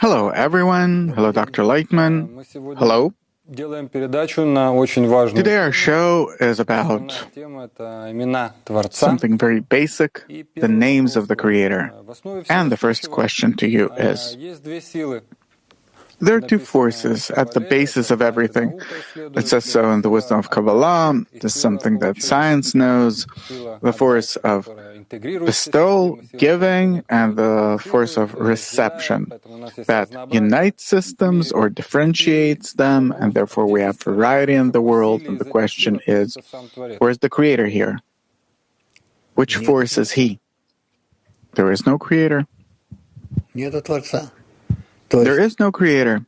Hello, everyone. Hello, Dr. Laitman. Hello. Today our show is about something very basic, the names of the Creator. And the first question to you is, there are two forces at the basis of everything. It says so in the wisdom of Kabbalah. This is something that science knows. The force of bestowal, giving, and the force of reception that unites systems or differentiates them, and therefore we have variety in the world. And the question is, where's the Creator here? Which force is He? There is no Creator. There is no Creator,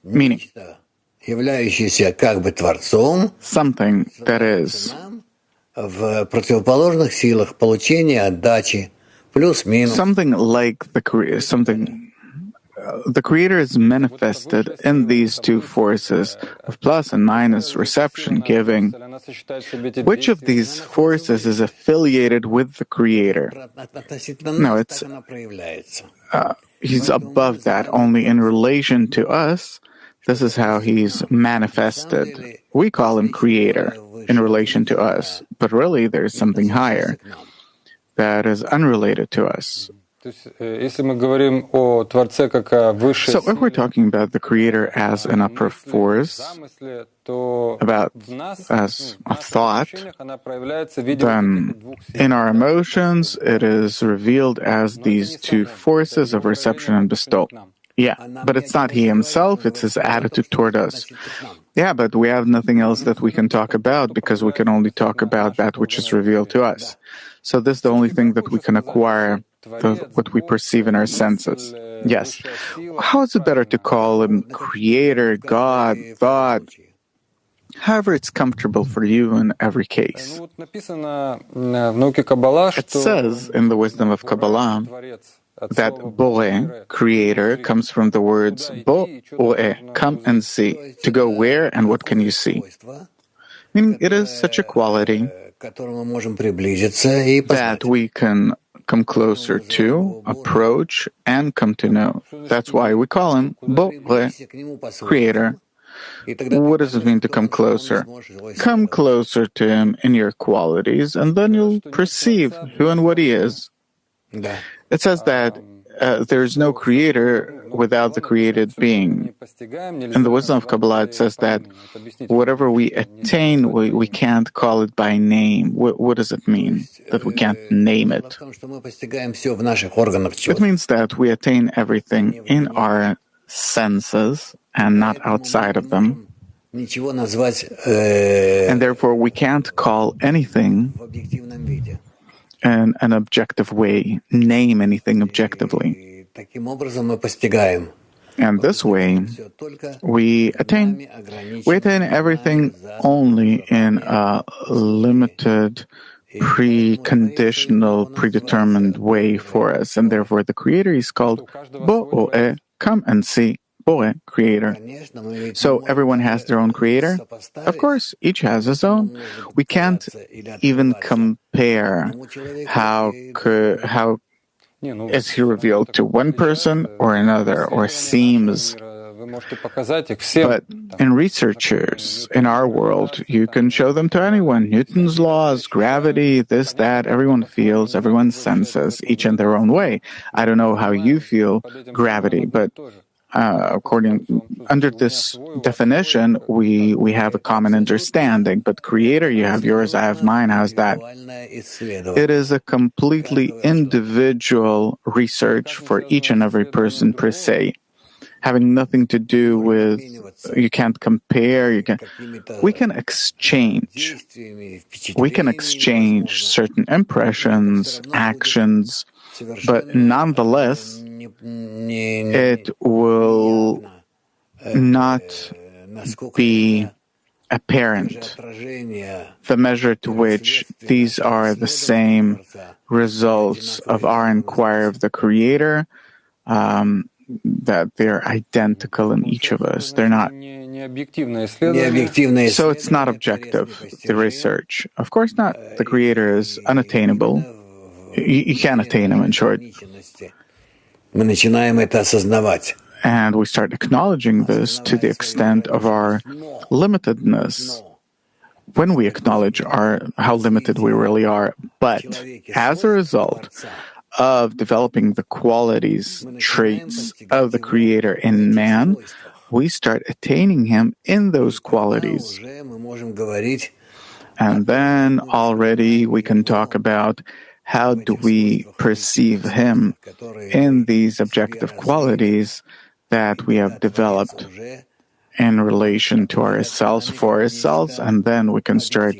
meaning something that is something like the Creator is manifested in these two forces of plus and minus, reception, giving. Which of these forces is affiliated with the Creator? No, He's above that, only in relation to us. This is how He's manifested. We call Him Creator in relation to us, but really there's something higher that is unrelated to us. So if we're talking about the Creator as an upper force, as a thought, then in our emotions it is revealed as these two forces of reception and bestowal. Yeah, but it's not He Himself, it's His attitude toward us. Yeah, but we have nothing else that we can talk about because we can only talk about that which is revealed to us. So this is the only thing that we can acquire, what we perceive in our senses. Yes. How is it better to call Him Creator, God, thought? However it's comfortable for you in every case. It says in the wisdom of Kabbalah that Boe, Creator, comes from the words Bo'e, come and see. To go where and what can you see? Meaning it is such a quality that we can come closer to, approach, and come to know. That's why we call Him Bo'e, Creator. What does it mean to come closer? Come closer to Him in your qualities, and then you'll perceive who and what He is. It says that there is no Creator without the created being. In the wisdom of Kabbalah, it says that whatever we attain, we can't call it by name. What does it mean, that we can't name it? It means that we attain everything in our senses and not outside of them. And therefore, we can't call anything in an objective way, name anything objectively. And this way, we attain everything only in a limited, preconditional, predetermined way for us. And therefore, the Creator is called Bo'e, come and see. Bo'e, Creator. So everyone has their own Creator? Of course, each has his own. We can't even compare how is He revealed to one person or another, or seems. But in researchers, in our world, you can show them to anyone. Newton's laws, gravity, this, that, everyone feels, everyone senses, each in their own way. I don't know how you feel gravity, but under this definition, we have a common understanding. But Creator, you have yours, I have mine. How's that? It is a completely individual research for each and every person per se, having nothing to do with, you can't compare, we can exchange certain impressions, actions, but nonetheless, it will not be apparent the measure to which these are the same results of our inquiry of the Creator, that they're identical in each of us. They're not. So it's not objective, the research. Of course not. The Creator is unattainable. You can't attain Him, in short. and we start acknowledging this to the extent of our limitedness, when we acknowledge how limited we really are, but as a result of developing the qualities, traits of the Creator in man, we start attaining Him in those qualities. And then already we can talk about how do we perceive Him in these objective qualities that we have developed in relation to ourselves, for ourselves, and then we can start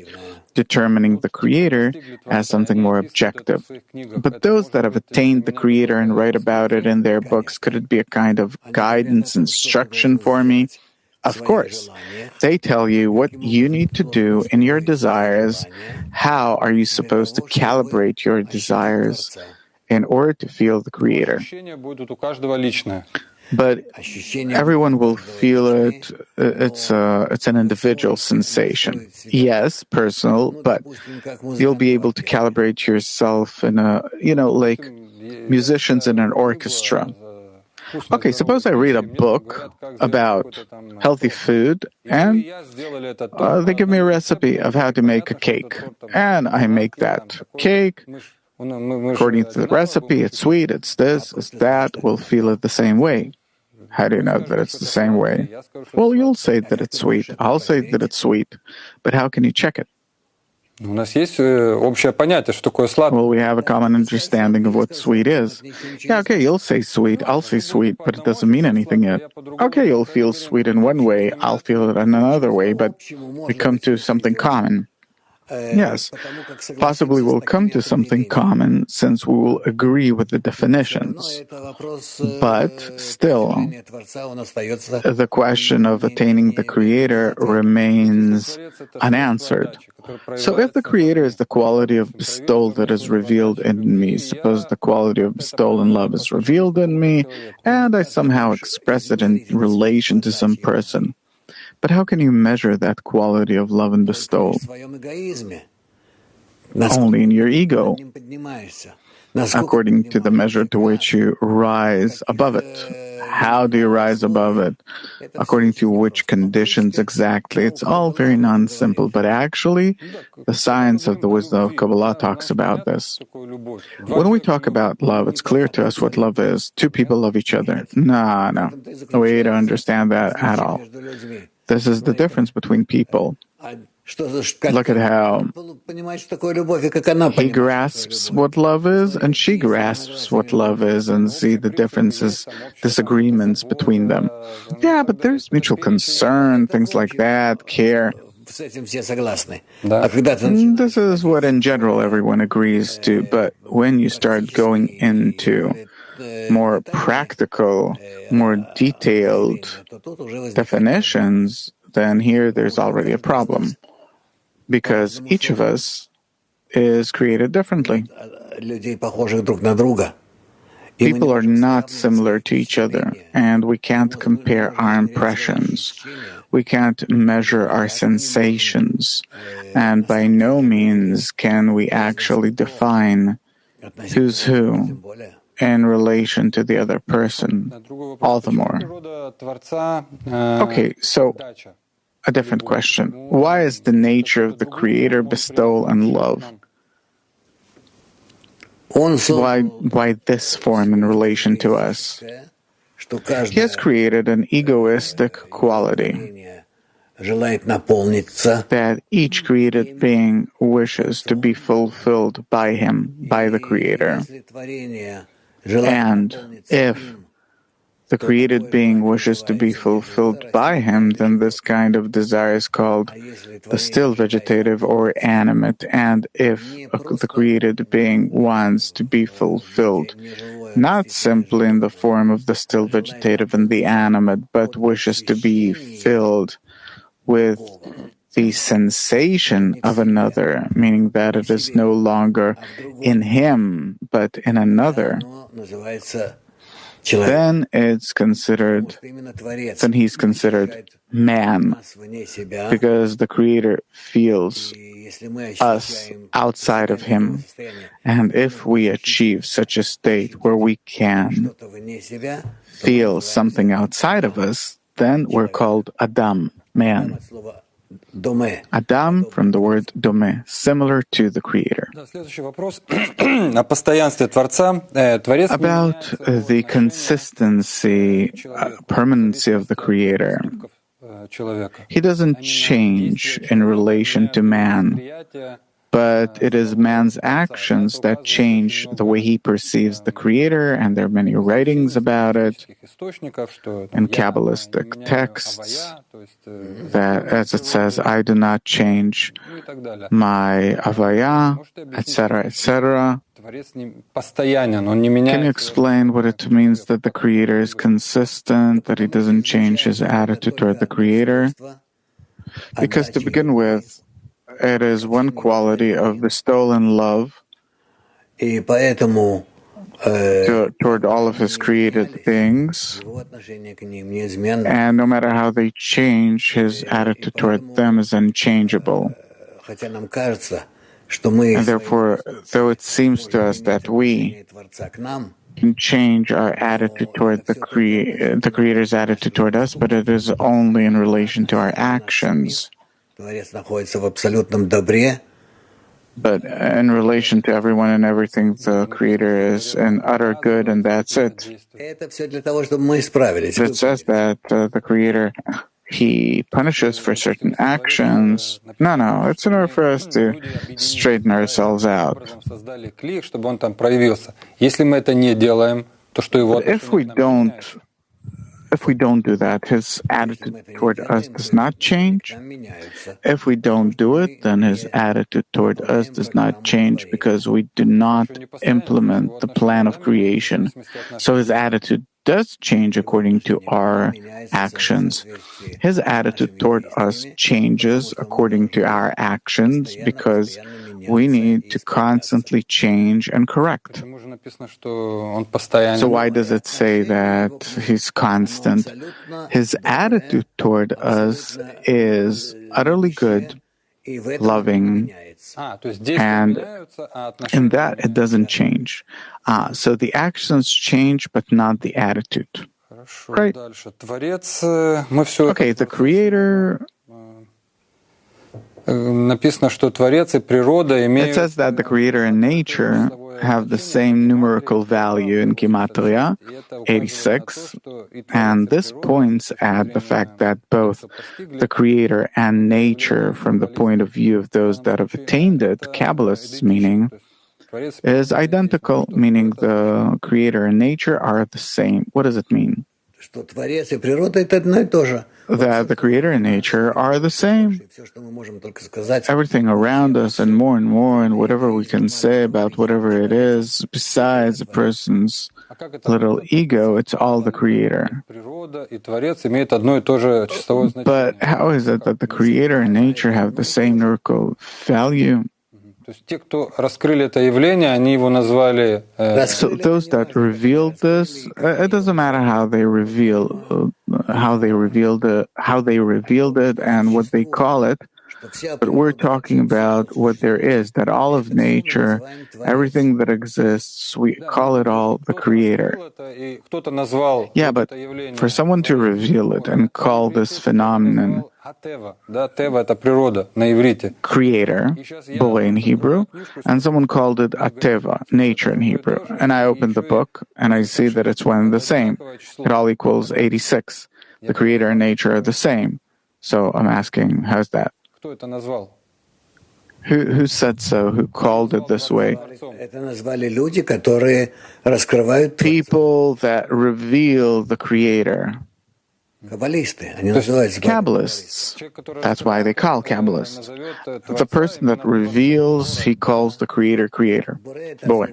determining the Creator as something more objective. But those that have attained the Creator and write about it in their books, could it be a kind of guidance, instruction for me? Of course. They tell you what you need to do in your desires. How are you supposed to calibrate your desires in order to feel the Creator? But everyone will feel it. It's an individual sensation. Yes, personal, but you'll be able to calibrate yourself in like musicians in an orchestra. Okay, suppose I read a book about healthy food, and they give me a recipe of how to make a cake. And I make that cake. According to the recipe, it's sweet, it's this, it's that. We'll feel it the same way. How do you know that it's the same way? Well, you'll say that it's sweet. I'll say that it's sweet. But how can you check it? Well, we have a common understanding of what sweet is. Yeah, okay, you'll say sweet, I'll say sweet, but it doesn't mean anything yet. Okay, you'll feel sweet in one way, I'll feel it in another way, but we come to something common. Yes, possibly we'll come to something common since we will agree with the definitions. But still, the question of attaining the Creator remains unanswered. So if the Creator is the quality of bestowal that is revealed in me, suppose the quality of bestowal and love is revealed in me, and I somehow express it in relation to some person, but how can you measure that quality of love and bestowal? Only in your ego, according to the measure to which you rise above it. How do you rise above it? According to which conditions exactly? It's all very non-simple, but actually, the science of the wisdom of Kabbalah talks about this. When we talk about love, it's clear to us what love is. Two people love each other. No. We don't understand that at all. This is the difference between people. Look at how he grasps what love is and she grasps what love is, and see the differences, disagreements between them. Yeah, but there's mutual concern, things like that, care. This is what in general everyone agrees to, but when you start going into more practical, more detailed definitions, then here there's already a problem. Because each of us is created differently. People are not similar to each other, and we can't compare our impressions. We can't measure our sensations, and by no means can we actually define who's who in relation to the other person, all the more. Okay, so a different question. Why is the nature of the Creator bestowal and love? Why this form in relation to us? He has created an egoistic quality that each created being wishes to be fulfilled by him, by the Creator. And if the created being wishes to be fulfilled by him, then this kind of desire is called the still vegetative or animate. And if the created being wants to be fulfilled, not simply in the form of the still vegetative and the animate, but wishes to be filled with the sensation of another, meaning that it is no longer in him, but in another, then he's considered man, because the Creator feels us outside of him. And if we achieve such a state where we can feel something outside of us, then we're called Adam, man. Adam from the word dome, similar to the Creator. About the consistency, permanency of the Creator. He doesn't change in relation to man, but it is man's actions that change the way he perceives the Creator, and there are many writings about it in Kabbalistic texts that, as it says, I do not change my avaya, etc., etc. Can you explain what it means that the Creator is consistent, that he doesn't change his attitude toward the Creator? Because to begin with, it is one quality of bestowal love toward all of his created things, and no matter how they change, his attitude toward them is unchangeable. And therefore, though it seems to us that we can change our attitude toward the Creator's attitude toward us, but it is only in relation to our actions. But in relation to everyone and everything, the Creator is in utter good, and that's it. It says that the Creator, he punishes for certain actions. No, it's in order for us to straighten ourselves out. But if we don't do that, his attitude toward us does not change. If we don't do it, then his attitude toward us does not change because we do not implement the plan of creation. So his attitude does change according to our actions. His attitude toward us changes according to our actions because we need to constantly change and correct. So why does it say that he's constant? His attitude toward us is utterly good, loving, and in that it doesn't change. So the actions change, but not the attitude. Right? Okay, the Creator. It says that the Creator and nature have the same numerical value in Gematria, 86, and this points at the fact that both the Creator and nature, from the point of view of those that have attained it, Kabbalists meaning, is identical, meaning the Creator and nature are the same. What does it mean? That the Creator and nature are the same. Everything around us and more, and whatever we can say about whatever it is, besides a person's little ego, it's all the Creator. But how is it that the Creator and nature have the same numerical value? So those that revealed this, it doesn't matter how they revealed it and what they call it, but we're talking about what there is, that all of nature, everything that exists, we call it all the Creator. Yeah, but for someone to reveal it and call this phenomenon Creator, Bore in Hebrew, and someone called it Ateva, nature in Hebrew. And I opened the book and I see that it's one and the same. It all equals 86. The Creator and nature are the same. So I'm asking, how's that? Who said so? Who called it this way? People that reveal the Creator. Kabbalists. That's why they call Kabbalists. The person that reveals, he calls the Creator, Creator. Boe.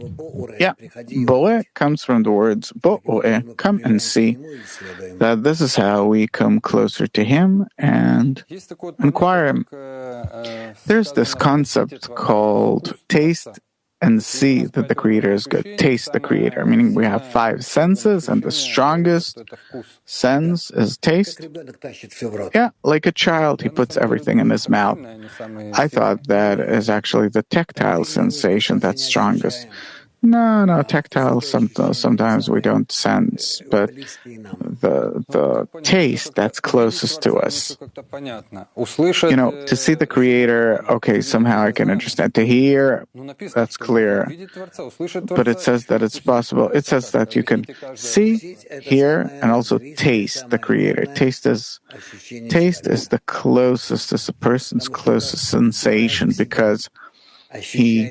Yeah, Boe comes from the words Bo'oe, come and see. That this is how we come closer to Him and inquire Him. There's this concept called taste and see that the Creator is good. Taste the Creator, meaning we have 5 senses, and the strongest sense is taste. Yeah, like a child, he puts everything in his mouth. I thought that is actually the tactile sensation that's strongest. No, tactile, sometimes we don't sense, but the taste that's closest to us. To see the Creator, okay, somehow I can understand. To hear, that's clear. But it says that it's possible. It says that you can see, hear, and also taste the Creator. Taste is the closest, is a person's closest sensation, because he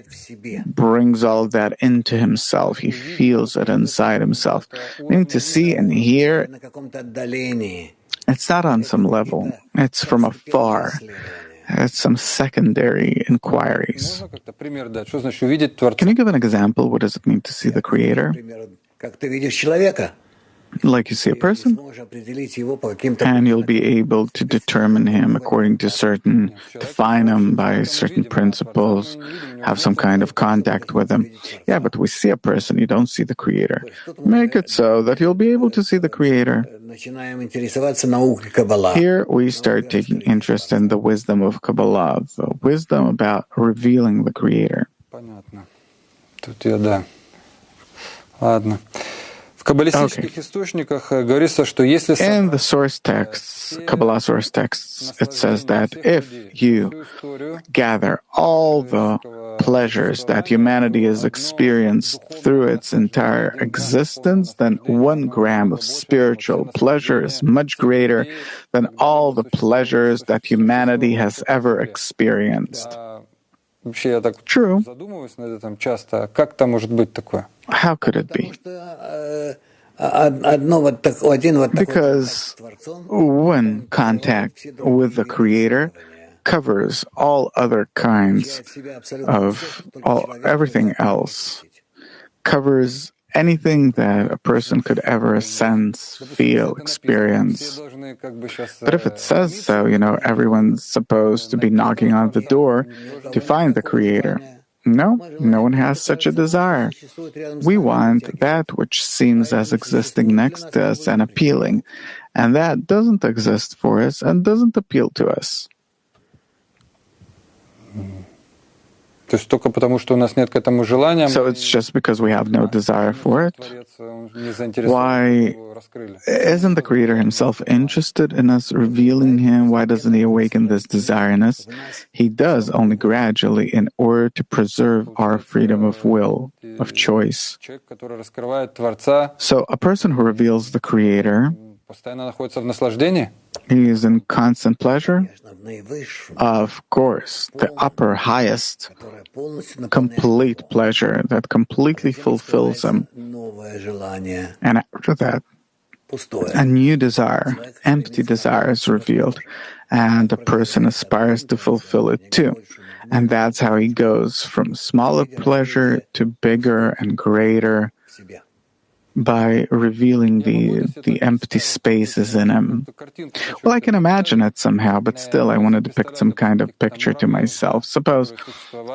brings all of that into himself. He feels it inside himself. Meaning to see and hear, it's not on some level. It's from afar. It's some secondary inquiries. Can you give an example? What does it mean to see the Creator? Like you see a person, and you'll be able to determine him according to define him by certain principles, have some kind of contact with him. Yeah, but we see a person, you don't see the Creator. Make it so that you'll be able to see the Creator. Here we start taking interest in the wisdom of Kabbalah, the wisdom about revealing the Creator. Okay. In the source texts, Kabbalah source texts, it says that if you gather all the pleasures that humanity has experienced through its entire existence, then 1 gram of spiritual pleasure is much greater than all the pleasures that humanity has ever experienced. True. How could it be? Because one contact with the Creator covers all other kinds of everything else, covers anything that a person could ever sense, feel, experience. But if it says so, everyone's supposed to be knocking on the door to find the Creator. No one has such a desire. We want that which seems as existing next to us and appealing, and that doesn't exist for us and doesn't appeal to us. So it's just because we have no desire for it? Why isn't the Creator himself interested in us revealing him? Why doesn't he awaken this desire in us? He does, only gradually, in order to preserve our freedom of will, of choice. So a person who reveals the Creator, he is in constant pleasure? Of course, the upper, highest, complete pleasure that completely fulfills him. And after that, a new desire, empty desire is revealed, and the person aspires to fulfill it too. And that's how he goes from smaller pleasure to bigger and greater, by revealing the empty spaces in him. Well, I can imagine it somehow, but still I want to depict some kind of picture to myself. Suppose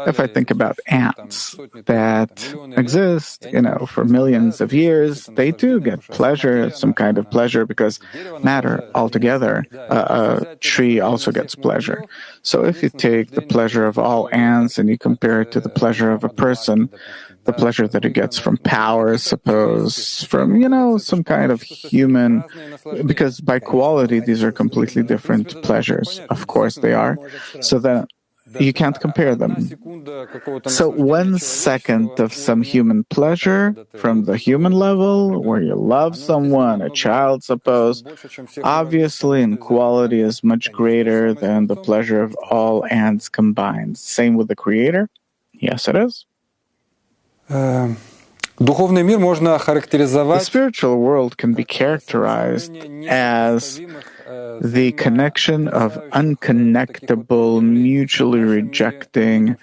if I think about ants that exist, for millions of years, they too get pleasure, some kind of pleasure, because matter altogether, a tree also gets pleasure. So if you take the pleasure of all ants and you compare it to the pleasure of a person, the pleasure that he gets from power, suppose, from, some kind of human, because by quality, these are completely different pleasures. Of course they are. So that you can't compare them. So 1 second of some human pleasure from the human level, where you love someone, a child, suppose, obviously in quality is much greater than the pleasure of all ants combined. Same with the Creator? Yes, it is. The spiritual world can be characterized as the connection of unconnectable, mutually rejecting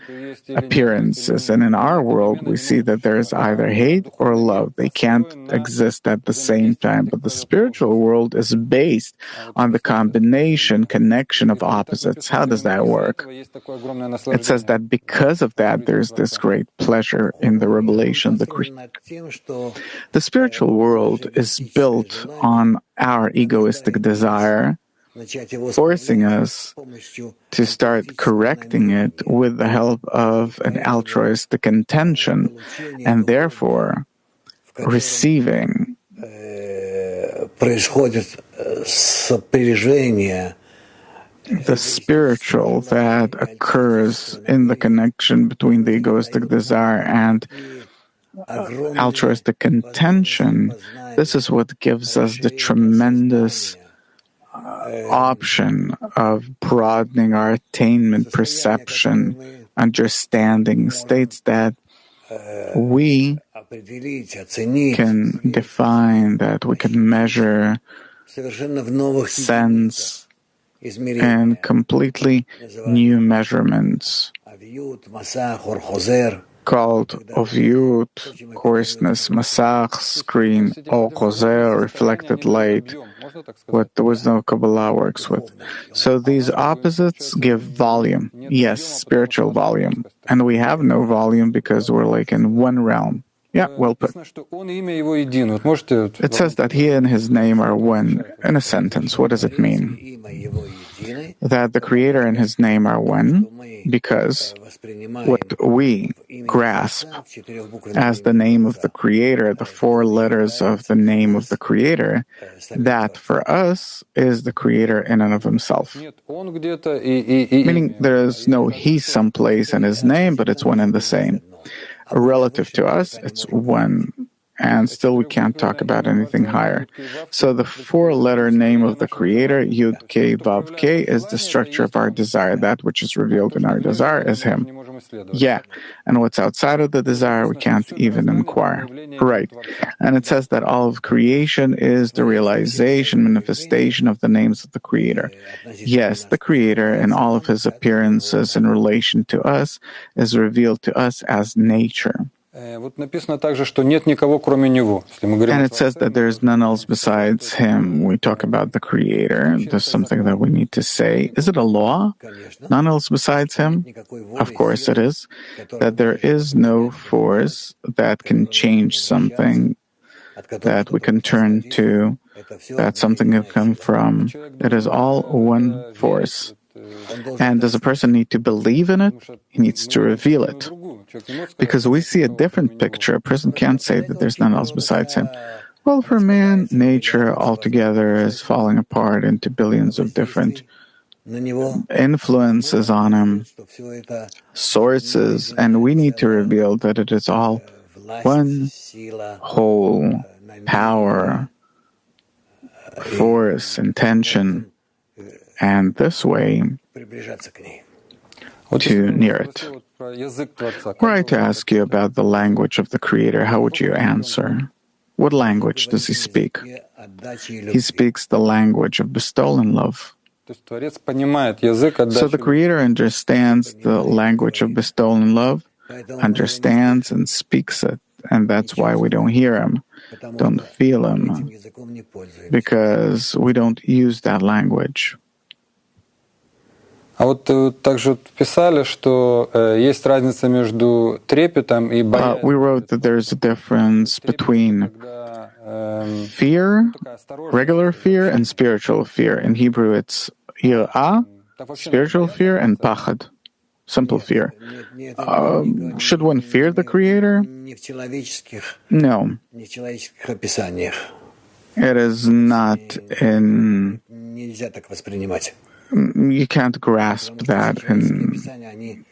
appearances. And in our world, we see that there is either hate or love. They can't exist at the same time. But the spiritual world is based on the connection of opposites. How does that work? It says that because of that, there's this great pleasure in the revelation. The spiritual world is built on our egoistic desire forcing us to start correcting it with the help of an altruistic intention, and therefore receiving the spiritual that occurs in the connection between the egoistic desire and altruistic intention. This is what gives us the tremendous option of broadening our attainment, perception, understanding, states that we can define, that we can measure, sense, and completely new measurements called Ovyut, coarseness, masach, screen, or choser, reflected light, what the wisdom of Kabbalah works with. So these opposites give volume, yes, spiritual volume, and we have no volume because we're like in one realm. Yeah, well put. It says that he and his name are one. In a sentence, what does it mean? That the Creator and his name are one, because what we grasp as the name of the Creator, the 4 letters of the name of the Creator, that for us is the Creator in and of himself. Meaning there is no he someplace in his name, but it's one and the same. Relative to us, it's one, and still we can't talk about anything higher. So the 4-letter name of the Creator, Yud K Vav K, is the structure of our desire. That which is revealed in our desire is Him. Yeah, and what's outside of the desire we can't even inquire. Right, and it says that all of creation is the realization, manifestation of the names of the Creator. Yes, the Creator in all of His appearances in relation to us is revealed to us as nature. And it says that there is none else besides Him. We talk about the Creator. There's something that we need to say. Is it a law? None else besides Him? Of course it is. That there is no force that can change something, that we can turn to, that something can come from. It is all one force. And does a person need to believe in it? He needs to reveal it. Because we see a different picture. A person can't say that there's none else besides him. Well, for man, nature altogether is falling apart into billions of different influences on him, sources, and we need to reveal that it is all one whole power, force, intention, and this way to near it. Were I to ask you about the language of the Creator, how would you answer? What language does He speak? He speaks the language of bestowal and love. So the Creator understands the language of bestowal and love, understands and speaks it, and that's why we don't hear Him, don't feel Him, because we don't use that language. А вот также писали, что есть разница между трепетом и боязнью. We wrote that there's a difference between fear, regular fear, and spiritual fear. In Hebrew, it's yirah, spiritual fear, and pachad, simple fear. Should one fear the Creator? No. It is not in... You can't grasp that in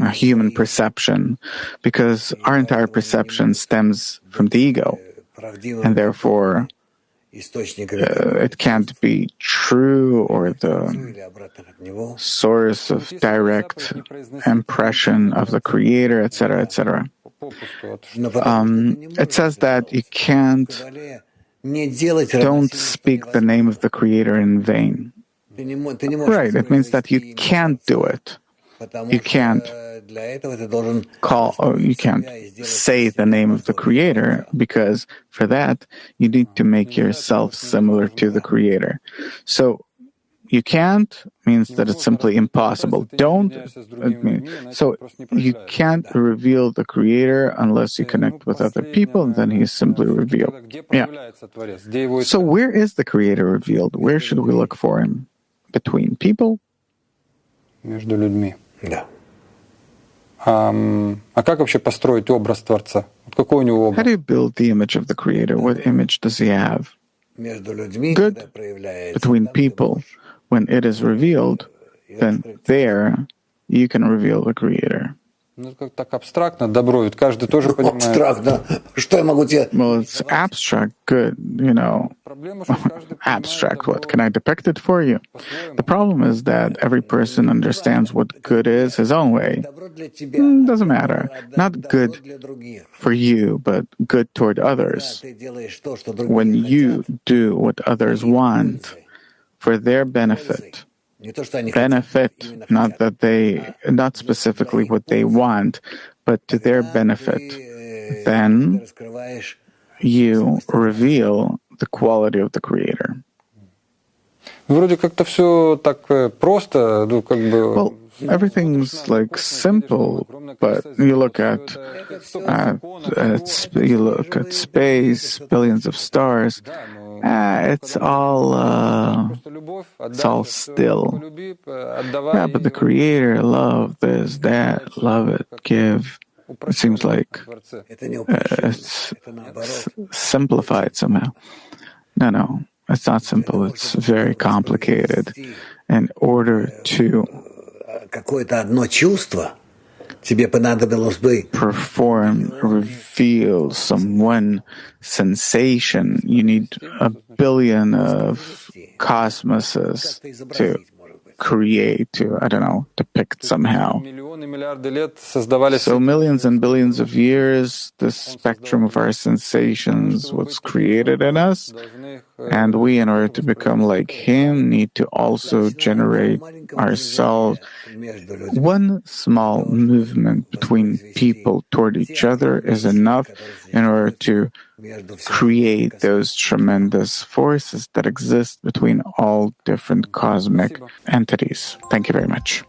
a human perception, because our entire perception stems from the ego, and therefore it can't be true or the source of direct impression of the Creator, etc., etc. It says that you don't speak the name of the Creator in vain. Right, it means that you can't do it. You can't you can't say the name of the Creator, because for that you need to make yourself similar to the Creator. So you can't means that it's simply impossible. Don't so you can't reveal the Creator unless you connect with other people, and then He's simply revealed. Yeah. So where is the Creator revealed? Where should we look for Him? Between people? Между людьми. Да. А как вообще построить образ Творца? Какой у него образ? How do you build the image of the Creator? What image does He have? Good. Between people. When it is revealed, then there you can reveal the Creator. Ну, как так абстрактно, добро, ведь каждый тоже понимает. Абстрактно. Что я могу тебе... Well, it's abstract, good, abstract, what? Can I depict it for you? The problem is that every person understands what good is his own way. Doesn't matter. Not good for you, but good toward others. When you do what others want for their benefit, not specifically what they want, but to their benefit, then you reveal the quality of the Creator. Вроде как-то все так просто, ну, как бы... Well, everything's like simple, but you look at space, billions of stars. It's all still. Yeah, but the Creator, love this, that, love it, give. It seems like it's simplified somehow. No, it's not simple. It's very complicated. In order to perform, reveal some one sensation, you need a billion of cosmoses to create, to, depict somehow. So millions and billions of years, the spectrum of our sensations was created in us, and we, in order to become like Him, need to also generate ourselves. One small movement between people toward each other is enough in order to create those tremendous forces that exist between all different cosmic entities. Thank you very much.